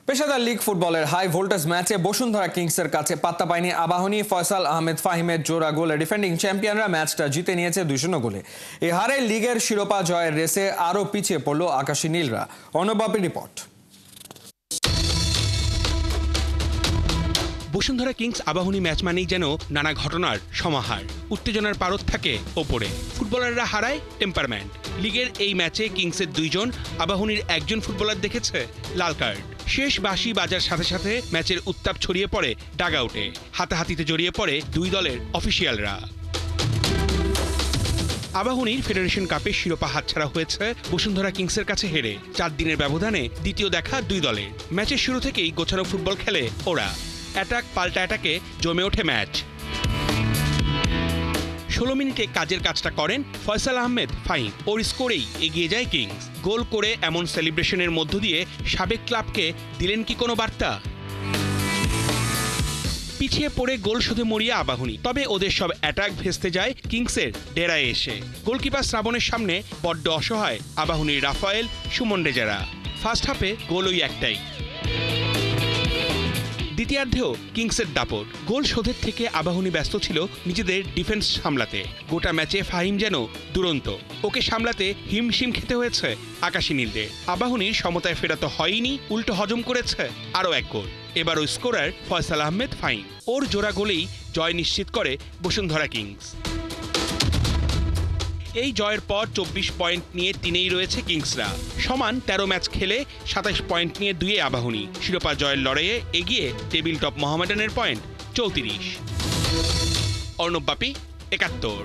পেশাদার লিগ ফুটবলের high voltage ম্যাচে বসুন্ধরা কিংসের কাছে পাত্তা পায়নি আবাহনী। ফয়সাল আহমেদ ফাহিমের জোড়া গোলে ডিফেন্ডিং চ্যাম্পিয়নরা ম্যাচটা জিতে নিয়েছে 2-0 গোলে। এই হারে লিগের শিরোপা জয়ের রেসে আরও পিছিয়ে পড়ল আকাশী নীলরা। অর্ণবাপী report. Bashundhara Kings Abahani match মানেই যেন নানা ঘটনার সমাহার। উত্তেজনার পারদ থাকে ওপরে, ফুটবলাররা হারায় টেম্পারমেন্ট। লিগের এই ম্যাচে কিংসের 2 জন, আবাহনীর 1 জন ফুটবলার দেখেছে লাল কার্ড। শেষ বাঁশি বাজার সাথে সাথে ম্যাচের উত্তাপ ছড়িয়ে পড়ে ডাগআউটে। হাতাহাতিতে জড়িয়ে পড়ে 2 দলের অফিসিয়ালরা। আবাহনীর ফেডারেশন কাপের শিরোপা হাতছাড়া হয়েছে বসুন্ধরা কিংসের কাছে হেরে। 4 দিনের ব্যবধানে দ্বিতীয় দেখা 2 দলের। ম্যাচের শুরু থেকেই গোছানো ফুটবল খেলে ওরা। অ্যাটাক পাল্টা অ্যাটাকে জমে ওঠে ম্যাচ। 16 মিনিটে কাজের কাজটা করেন ফয়সাল আহমেদ ফাহিম। ওর স্কোরেই এগিয়ে যায় কিংস। গোল করে এমন সেলিব্রেশনের মধ্য দিয়ে সাবেক ক্লাবকে দিলেন কি কোনো বার্তা? পিছিয়ে পড়ে গোল শোধে মরিয়া আবাহনী, তবে ওদের সব অ্যাটাক ভেস্তে যায় কিংসের ডেরায় এসে। গোলকিপার শ্রাবণের সামনে বড্ড অসহায় আবাহনীর রাফায়েল, সুমন রেজারা। ফার্স্ট হাফে গোল ওই একটাই। দ্বিতীয়ার্ধেও কিংসের দাপট। গোল শোধের থেকে আবাহনী ব্যস্ত ছিল নিজেদের ডিফেন্স সামলাতে। গোটা ম্যাচে ফাহিম যেন দুরন্ত। ওকে সামলাতে হিমশিম খেতে হয়েছে আকাশী নীলদের। আবাহনীর সমতায় ফেরা তো হয়নি, উল্টো হজম করেছে আরও 1 গোল। এবারও স্কোরার ফয়সাল আহমেদ ফাহিম। ওর জোড়া গোলেই জয় নিশ্চিত করে বসুন্ধরা কিংস। এই জয়ের পর 24 পয়েন্ট নিয়ে 3-এই রয়েছে কিংসরা। সমান 13 ম্যাচ খেলে 27 পয়েন্ট নিয়ে 2-এ আবাহনী। শিরোপা জয়ের লড়াইয়ে এগিয়ে টেবিল টপ মোহামেডানের পয়েন্ট 34। অর্ণবাপী, 71।